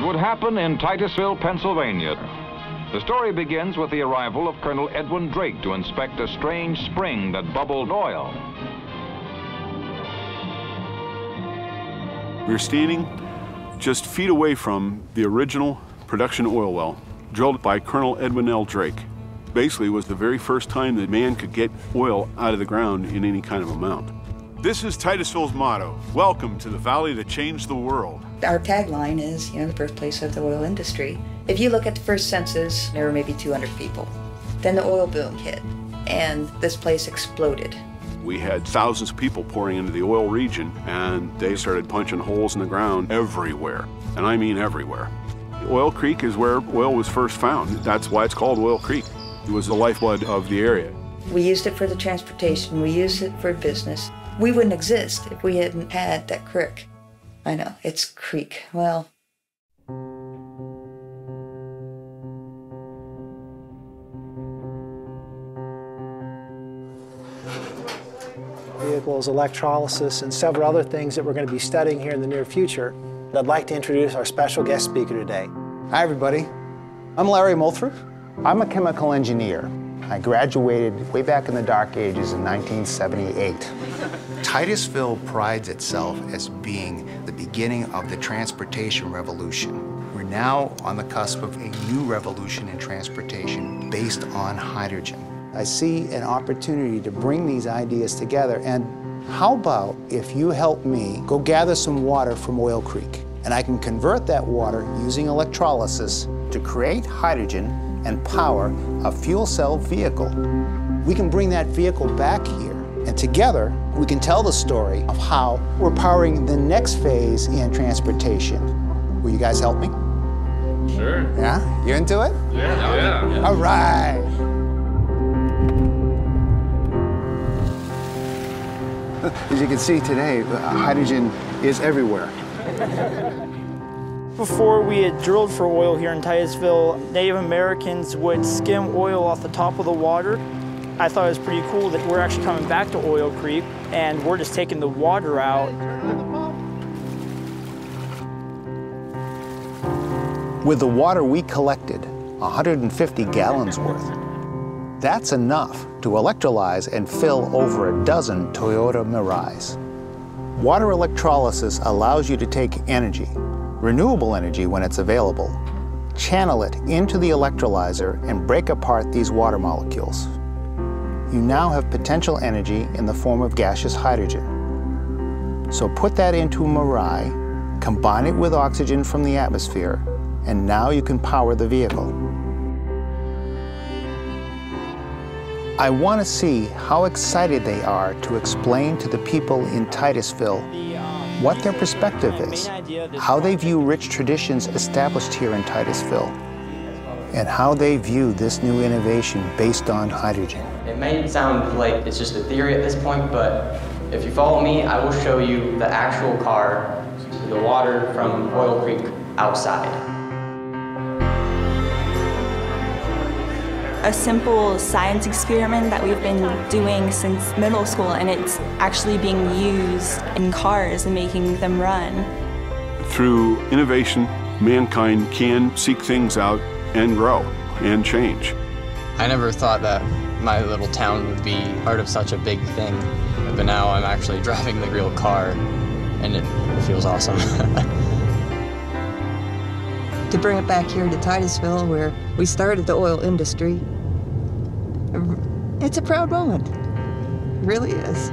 would happen in Titusville, Pennsylvania. The story begins with the arrival of Colonel Edwin Drake to inspect a strange spring that bubbled oil. We were standing just feet away from the original production oil well, drilled by Colonel Edwin L. Drake. Basically, it was the very first time that man could get oil out of the ground in any kind of amount. This is Titusville's motto: welcome to the valley that changed the world. Our tagline is, the birthplace of the oil industry. If you look at the first census, there were maybe 200 people. Then the oil boom hit, and this place exploded. We had thousands of people pouring into the oil region, and they started punching holes in the ground everywhere, and I mean everywhere. Oil Creek is where oil was first found. That's why it's called Oil Creek. It was the lifeblood of the area. We used it for the transportation. We used it for business. We wouldn't exist if we hadn't had that creek. I know, it's creek. Well, vehicles, electrolysis, and several other things that we're going to be studying here in the near future. I'd like to introduce our special guest speaker today. Hi, everybody. I'm Larry Moulthrop. I'm a chemical engineer. I graduated way back in the dark ages in 1978. Titusville prides itself as being the beginning of the transportation revolution. We're now on the cusp of a new revolution in transportation based on hydrogen. I see an opportunity to bring these ideas together, and how about if you help me go gather some water from Oil Creek, and I can convert that water using electrolysis to create hydrogen and power a fuel cell vehicle. We can bring that vehicle back here, and together we can tell the story of how we're powering the next phase in transportation. Will you guys help me? Sure. Yeah? You into it? Yeah. All right. As you can see today, hydrogen is everywhere. Before we had drilled for oil here in Titusville, Native Americans would skim oil off the top of the water. I thought it was pretty cool that we're actually coming back to Oil Creek and we're just taking the water out. With the water we collected, 150 gallons worth, that's enough to electrolyze and fill over a dozen Toyota Mirais. Water electrolysis allows you to take energy, renewable energy when it's available, channel it into the electrolyzer and break apart these water molecules. You now have potential energy in the form of gaseous hydrogen. So put that into a Mirai, combine it with oxygen from the atmosphere, and now you can power the vehicle. I want to see how excited they are to explain to the people in Titusville what their perspective is, how they view rich traditions established here in Titusville, and how they view this new innovation based on hydrogen. It may sound like it's just a theory at this point, but if you follow me, I will show you the actual car, the water from Oil Creek outside. A simple science experiment that we've been doing since middle school, and it's actually being used in cars and making them run. Through innovation, mankind can seek things out and grow and change. I never thought that my little town would be part of such a big thing, but now I'm actually driving the real car, and it feels awesome. To bring it back here to Titusville, where we started the oil industry, it's a proud moment. It really is.